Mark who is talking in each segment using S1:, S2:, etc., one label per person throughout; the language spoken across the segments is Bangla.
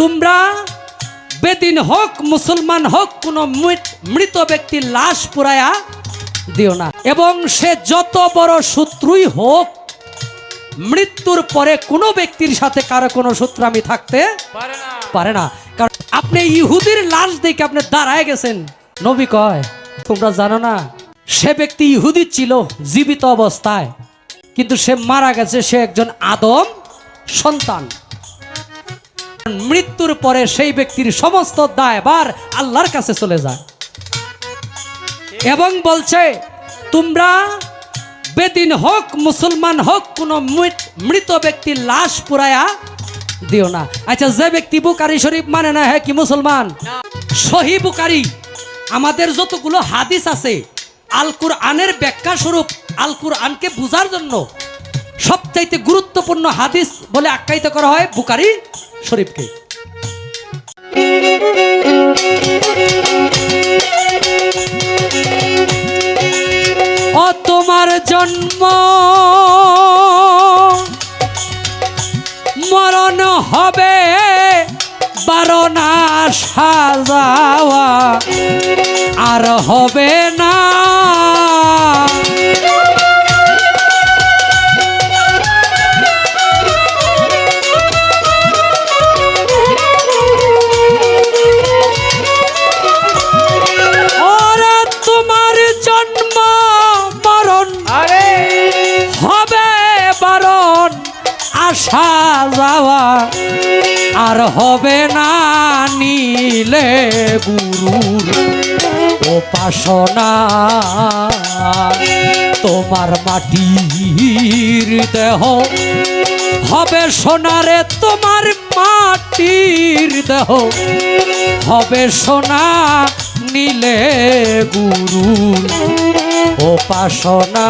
S1: তোমরা বেদিন হোক মুসলমান হোক কোনো মৃত ব্যক্তির লাশ পুরায়া দিও না, এবং সে যত বড় শত্রুই হোক মৃত্যুর পরে কোনো ব্যক্তির সাথে কারো কোনো শত্রুমি থাকতে পারে না। কারণ আপনি ইহুদির লাশ দেখে আপনি দাঁড়ায় গেছেন, নবী কয় তোমরা জানো না সে ব্যক্তি ইহুদি ছিল জীবিত অবস্থায়, কিন্তু সে মারা গেছে, সে একজন আদম সন্তান। মৃত্যুর পরে সেই ব্যক্তির সমস্ত দায়ভার আল্লাহর কাছে চলে যায়। এবং বলছে তোমরা বেদিন হোক মুসলমান হোক কোনো মৃত ব্যক্তির লাশ পুরায়া দিও না। আচ্ছা, যে ব্যক্তি বুখারী শরীফ মানে না, হ্যাঁ কি মুসলমান? সহিহ বুখারী আমাদের যতগুলো হাদিস আছে আল কুরআনের ব্যাখ্যা স্বরূপ, আল কুরআনকে বোঝার জন্য সবচাইতে গুরুত্বপূর্ণ হাদিস বলে আখ্যায়িত করা হয় বুখারী শরীফকে। ও তোমার জন্ম মরণ হবে বারণা সাজাওয়া, আর হবে না আসা যাওয়া, আর হবে না নীলে গুরুর উপাসনা। তোমার মাটির দেহ হবে সোনারে, তোমার মাটির দেহ হবে সোনা, নীলে গুরুর উপাসনা।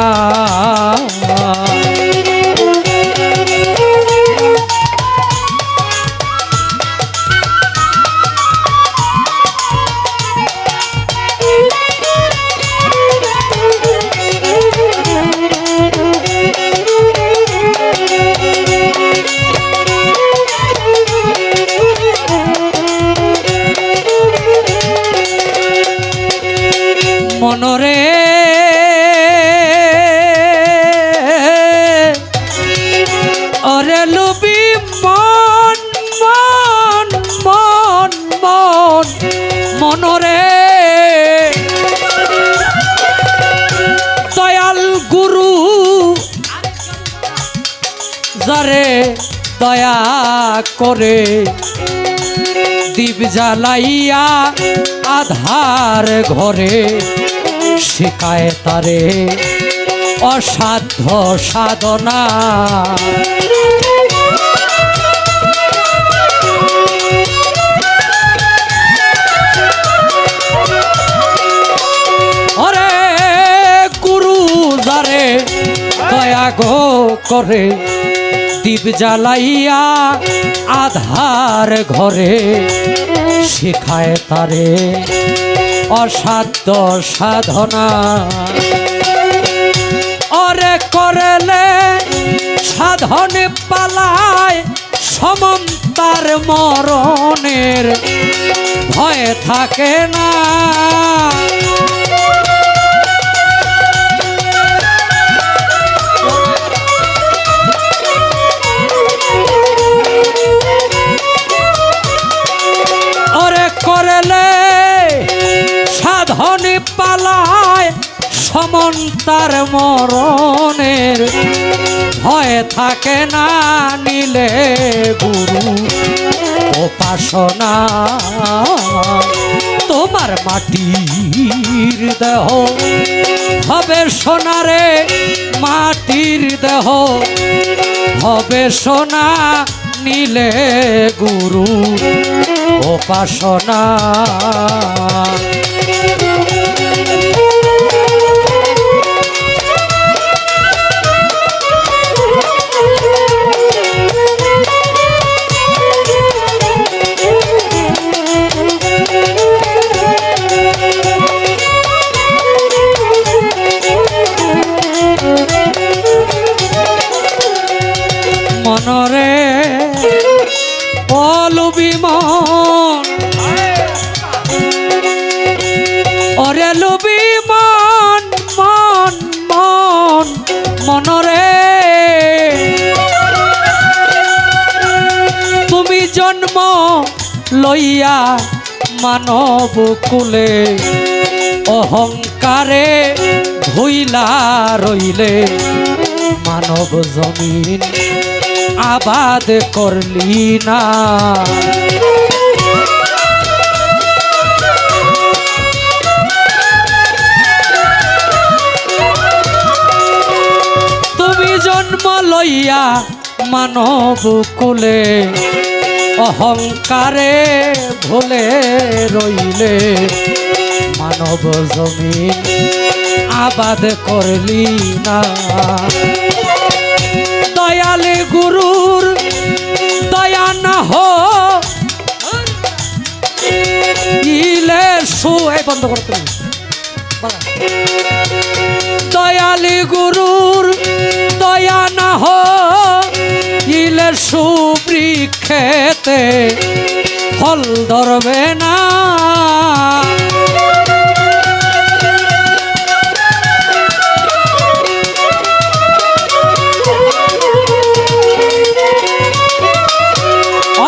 S1: মনরে ওরে লুবি মন মন মন মন মনরে দয়াল গুরু যারে দয়া করে দীপ জ্বালাইয়া আধার ঘরে শিখায় তারে অসাধ্য সাধনা। ওরে গুরু যারে দয়া গো করে দীপ জ্বালাইয়া আধার ঘরে শিখায় তারে অসাধ্য সাধনা। ওরে করলে সাধনে পালায় সমন্তার মরণের ভয় থাকে না। ওরে করলে সাধনে পালায় সমন্তার মরণের ভয় থাকে না, নীলে গুরু উপাসনা। তোমার মাটির দেহ হবে সোনারে, মাটির দেহ হবে সোনা, নীলে গুরু উপাসনা। মনরে অলুবি মন ওরে লুবি মন মন মন মনরে তুমি জন্ম লইয়া মানব কুলে অহংকারে ভুইলা রইলে মানব জমিন আবাদ করলি না তুমি জন্ম লইয়া মানব কুলে অহংকারে ভুলে রইলে মানব জমিন আবাদ করলি না দয়ালে গুরুর দয়া না হো ইলে শুয়ে বন্ধ করতে দয়ালি গুরুর দয়া না হো ইলে সুবৃক্ষেতে ফল ধরবে না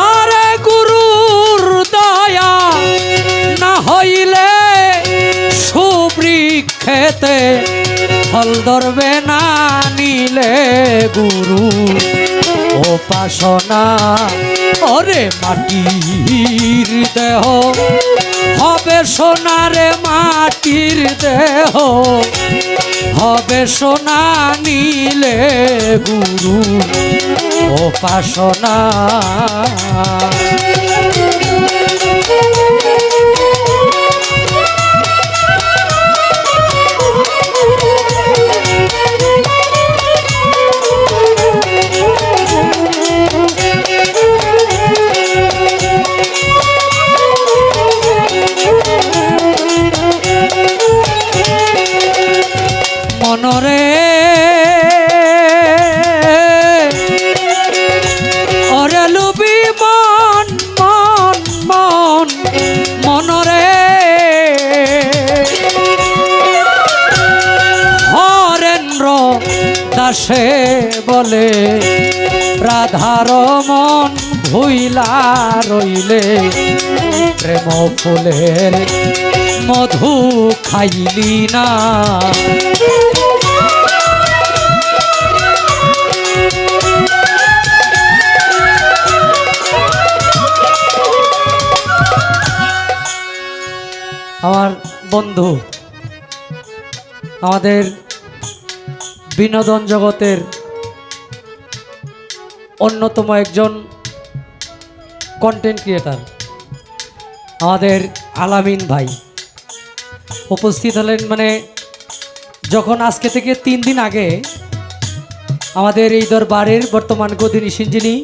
S1: আরে গুরুর দয়া না হইলে সুবৃক্ষেতে ফল ধরবে না নিলে গুরু উপাসনা ওরে মাটির দেহ হবে সোনারে মাটির দেহ হবে সোনা নিলে গুরু উপাসনা মনরে ওরে লুবি মন মন মন মনরে হরেন্দ্র দাসে বলে রাধার মন ভুইলা রইলে প্রেম ফুলের মধু খাইলি না আমার বন্ধু আমাদের বিনোদন জগতের অন্যতম একজন কন্টেন্ট ক্রিয়েটার আমাদের আলামিন ভাই উপস্থিত হলেন মানে যখন আজকে থেকে 3 দিন আগে আমাদের এই দরবারের বর্তমান গদিনী সিঞ্জিনী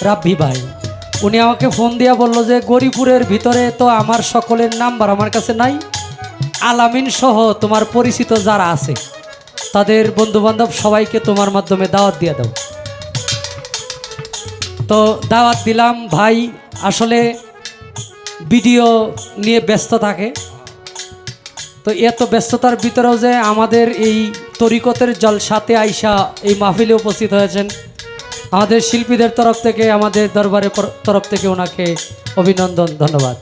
S1: রাব্বি ভাই উনি আমাকে ফোন দিয়া বলল যে গরিপুরের ভিতরে তো আমার সকলের নাম্বার আমার কাছে নাই আলামিন সহ তোমার পরিচিত যারা আছে তাদের বন্ধুবান্ধব সবাইকে তোমার মাধ্যমে দাওয়াত দিয়ে দাও তো দাওয়াত দিলাম ভাই আসলে ভিডিও নিয়ে ব্যস্ত থাকে তো এত ব্যস্ততার ভিতরেও যে আমাদের এই তরিকতের জলসাতে আইসা এই মাহফিলে উপস্থিত হয়েছেন আমাদের শিল্পীদের তরফ থেকে আমাদের দরবারের তরফ থেকে ওনাকে অভিনন্দন ধন্যবাদ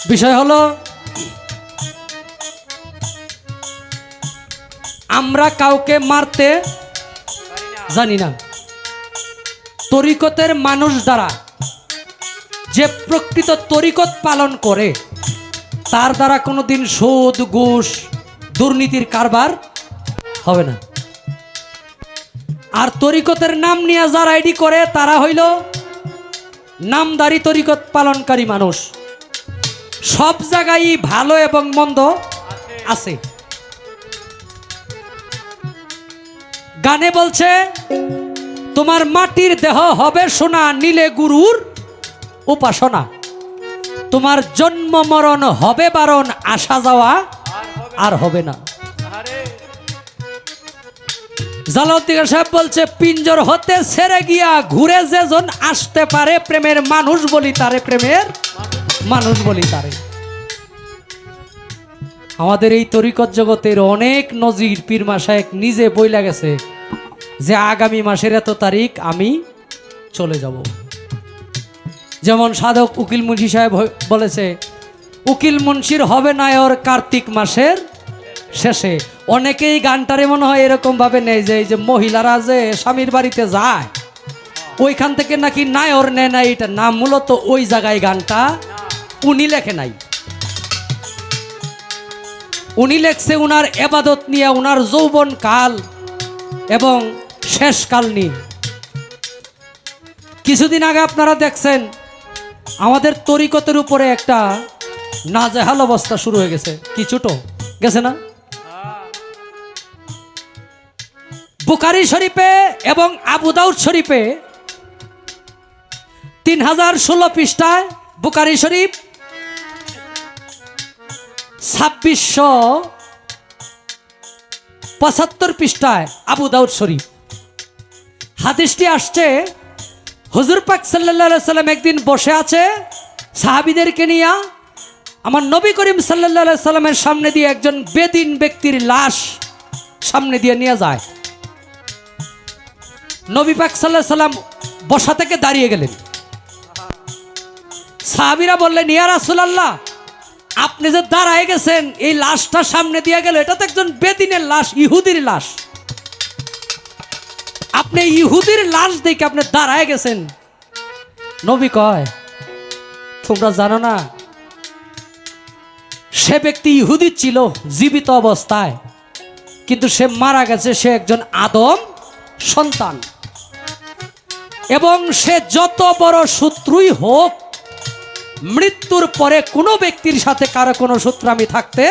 S1: বিষয় হলো আমরা কাউকে মারতে জানি না তরিকতের মানুষ দ্বারা যে প্রকৃত তরিকত পালন করে তার দ্বারা কোনোদিন সুদ ঘুষ দুর্নীতির কারবার হবে না আর তরিকতের নাম নিয়ে যারা আইডি করে তারা হইল নামদারি তরিকত পালনকারী মানুষ সব জায়গায় ভালো এবং মন্দ আছে গানে বলছে তোমার মাটির দেহ হবে সোনা নীলে গুরুর উপাসনা তোমার জন্ম মরণ হবে বারণ আসা যাওয়া আর হবে না জালাউদ্দিন সাহেব বলছে, পিঞ্জর হতে ছেড়ে গিয়া ঘুরে যেজন আসতে পারে, প্রেমের মানুষ বলি তারে, প্রেমের মানুষ বলি তারে। আমাদের এই তরিকত জগতের অনেক নজির পীর মাশায়েখ নিজে বইলা গেছে যে আগামী মাসের এত তারিখ আমি চলে যাব। যেমন সাধক উকিল মুন্সি সাহেব বলেছে, উকিল মুন্সির হবে নায়র কার্তিক মাসের শেষে। অনেকেই গানটারে মনে হয় এরকম ভাবে নেয় যে এই যে মহিলারা যে স্বামীর বাড়িতে যায় ওইখান থেকে নাকি নায়র নেয় না, এটা নাম মূলত ওই জায়গায় গানটা উনি লেখে নাই। উনি লেখছে উনার এবাদত নিয়ে, উনার যৌবন কাল এবং শেষ কাল নিয়ে। কিছুদিন আগে আপনারা দেখছেন আমাদের তরিকতের উপরে একটা নাজেহাল অবস্থা শুরু হয়ে গেছে, কি ছোট গেছে না? বুখারী শরীফে এবং আবু দাউদ শরীফে 3016 পৃষ্ঠায় বুখারী শরীফ, 2675 পৃষ্ঠায় আবু দাউদ শরীফ। হাদিসটি আসছে, হুজুর পাক সাল্লাল্লাহু আলাইহি সাল্লাম একদিন বসে আছে সাহাবীদেরকে নিয়ে, আমার নবী করিম সাল্লাল্লাহু আলাইহি সাল্লামের সামনে দিয়ে একজন বেদিন ব্যক্তির লাশ সামনে দিয়ে নিয়ে যায়। নবী পাক সাল্লাল্লাহু আলাইহি সাল্লাম বসা থেকে দাঁড়িয়ে গেলেন। সাহাবীরা বললেন, ইয়া রাসূলুল্লাহ, আপনি যে দাঁড়ায় গেছেন, এই লাশটা সামনে দিয়ে গেল, এটা তো একজন বেদিনের লাশ, ইহুদির লাশ। আপনি ইহুদির লাশ দেখে আপনি দাঁড়ায় গেছেন। নবী কয়, তোমরা জানো না সে ব্যক্তি ইহুদি ছিল জীবিত অবস্থায়, কিন্তু সে মারা গেছে, সে একজন আদম সন্তান। এবং সে যত বড় শত্রুই হোক, মৃত্যুর পরে কোনো ব্যক্তির সাথে কারো কোনো শত্রুতামি থাকতে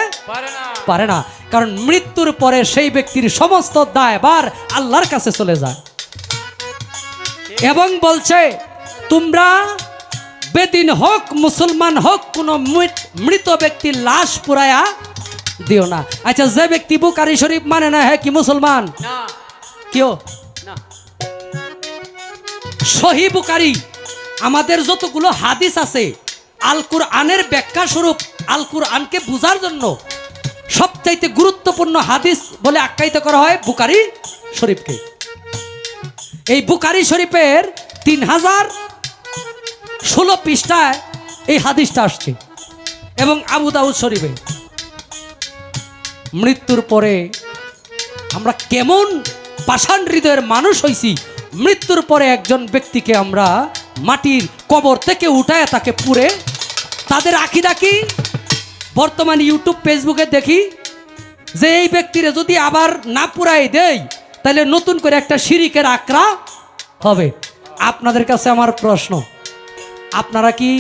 S1: পারে না, কারণ মৃত্যুর পরে সেই ব্যক্তির সমস্ত দায়ভার আল্লাহর কাছে চলে যায়। এবং বলছে, তোমরা বেদিন হোক মুসলমান হোক কোনো মৃত ব্যক্তির লাশ পুরায়া দিও না। আচ্ছা, যে ব্যক্তি বুখারী শরীফ মানে না, হ্যাঁ কি মুসলমান? কেউ সহিহ বুখারী, আমাদের যতগুলো হাদিস আছে আল কুরআনের ব্যাখ্যা স্বরূপ, আল কুরআনকে বোঝার জন্য সবচাইতে গুরুত্বপূর্ণ হাদিস বলে আখ্যায়িত করা হয় বুখারী শরীফকে। এই বুখারী শরীফের 3016 পৃষ্ঠায় এই হাদিসটা আসছে। এবং আবু দাউদ শরীফে, মৃত্যুর পরে আমরা কেমন পাষাণ হৃদয়ের মানুষ হইছি, মৃত্যুর পরে একজন ব্যক্তিকে আমরা মাটির কবর থেকে উঠায় তাকে পুড়ে, তাদের আকীদা কি? বর্তমান ইউটিউব ফেসবুকে দেখি যে এই ব্যক্তিরে যদি আবার না পুরাই দেই তাহলে নতুন করে একটা শিরিকের আকরা হবে। আপনাদের কাছে আমার প্রশ্ন, আপনারা কি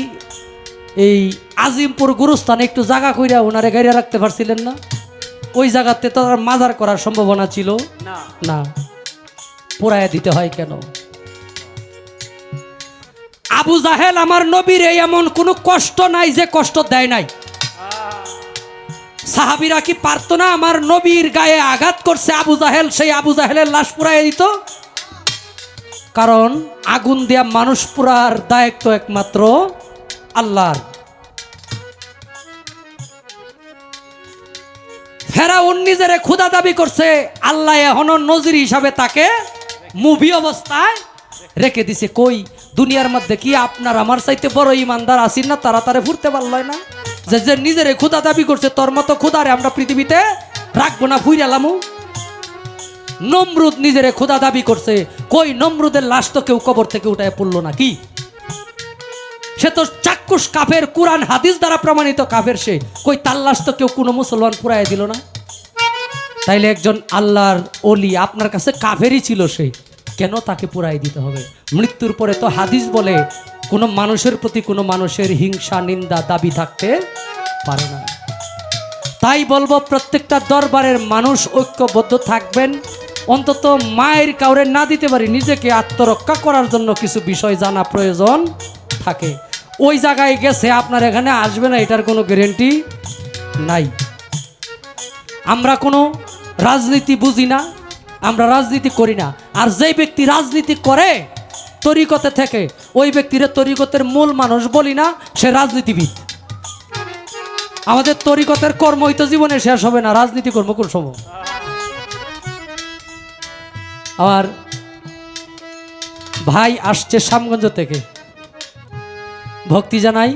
S1: এই আজিমপুর গুরুস্থানে একটু জায়গা কইরা ওনারে গাইরা রাখতে পারছিলেন না? ওই জায়গাতে তো আর মাজার করার সম্ভাবনা ছিল না, পোড়ায় দিতে হয় কেন? আবু জাহেল আমার নবীর এমন কোনো কষ্ট নাই যে কষ্ট দেয় নাই। সাহাবীরা কি পারতো না? আমার নবীর গায়ে আঘাত করছে আবু জাহেল, সেই আবু জাহেলের লাশ পুড়াইয়া দিত। কারণ আগুন দিয়া মানুষ পুরার দায়িত্ব একমাত্র আল্লাহর। ফেরাউন নিজেরে খোদা দাবি করছে, আল্লাহ এখনো নজির হিসাবে তাকে মুভি অবস্থায় রেখে দিছে। কই দুনিয়ার মধ্যে কি আপনার আমার চাইতে বড় ইমানদার আসিন না? তারা তারে ফুরতে পারল না, যে যে নিজেরে খোদা দাবি করছে, তোর মতো খোদারে আমরা পৃথিবীতে রাখবো না, ফুইরালামু। নমরুদ নিজেরে খোদা দাবি করছে, কই নমরুদের লাশ তো কেউ কবর থেকে উঠায় পড়লো না, কি সে তো চাক্ষুষ কাফের, কুরআন হাদিস দ্বারা প্রমাণিত কাফের, সে কই তার লাশ তো কেউ কোনো মুসলমান পুরাই দিল না। তাইলে একজন আল্লাহর ওলি আপনার কাছে কাফেরই ছিল, সে কেন তাকে পুরাই দিতে হবে? মৃত্যুর পরে তো হাদিস বলে কোনো মানুষের প্রতি কোনো মানুষের হিংসা নিন্দা দাবি থাকতে পারে না। তাই বলবো প্রত্যেকটা দরবারের মানুষ ঐক্যবদ্ধ থাকবেন। অন্তত মায়ের কাউরে না দিতে পারি, নিজেকে আত্মরক্ষা করার জন্য কিছু বিষয় জানা প্রয়োজন থাকে। ওই জায়গায় গেছে আপনার এখানে আসবে না, এটার কোনো গ্যারেন্টি নাই। আমরা কোনো রাজনীতি বুঝি না, আমরা রাজনীতি করি না। আর যেই ব্যক্তি রাজনীতি করে তরিকতে থেকে, ওই ব্যক্তির তরিকতের মূল মানুষ বলি না, সে রাজনীতিবিদ। আমাদের তরিকতের কর্মই তো জীবনে শেষ হবে না, রাজনীতি কর্ম কোন সময়। আর ভাই আসছে শ্যামগঞ্জ থেকে, ভক্তি জানাই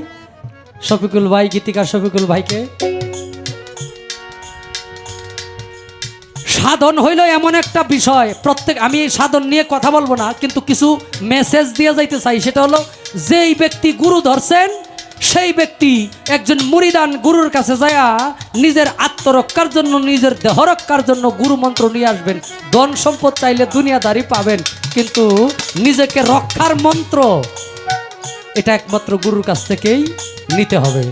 S1: শফিকুল ভাই, গীতিকার শফিকুল ভাইকে। সাধন হইল এমন একটা বিষয়, প্রত্যেক, আমি সাধন নিয়ে কথা বলবো না, কিন্তু কিছু মেসেজ দিয়ে যাইতে চাই। সেটা হলো, যেই ব্যক্তি গুরু ধরছেন সেই ব্যক্তি একজন মুরিদান গুরুর কাছে যায়া নিজের আত্মরক্ষার জন্য, নিজের দেহ রক্ষার জন্য গুরু মন্ত্র নিয়ে আসবেন। ধন সম্পদ চাইলে দুনিয়াদারি পাবেন, কিন্তু নিজেকে রক্ষার মন্ত্র এটা একমাত্র গুরুর কাছ থেকেই নিতে হবে।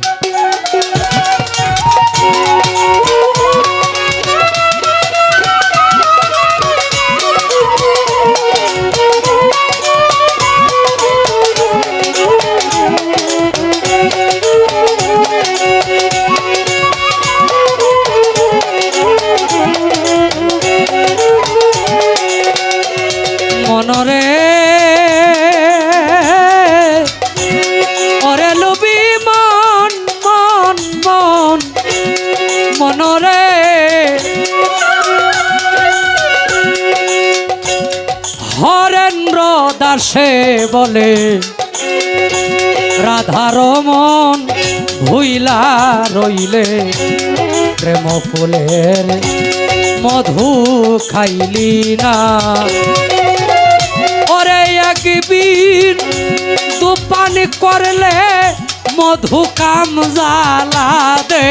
S1: মনরে ওরে লুবি মন মন মন মনরে হরেন্দ্র দাসে বলে রাধার মন ভুইলা রইলে প্রেম ফুলের মধু খাইলি না। ওরে একদিন দুপানি করলে মধু কাম জ্বালা দে,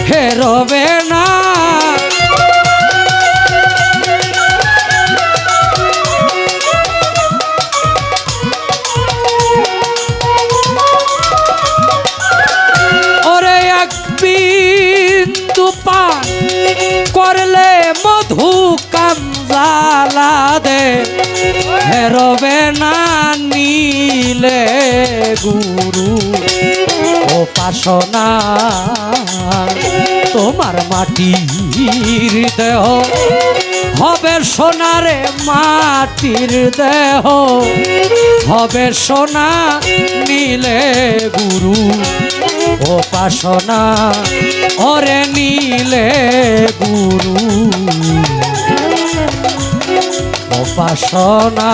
S1: হেরবে না। ওরে একদিন দুপান করলে মধু কাম জ্বালা দে, হেরবে না নিলে গুরু উপাসনা। তোমার মাটির দেহ হবে সোনারে, মাটির দেহ হবে সোনা নিলে গুরু উপাসনা। ওরে নিলে গুরু উপাসনা।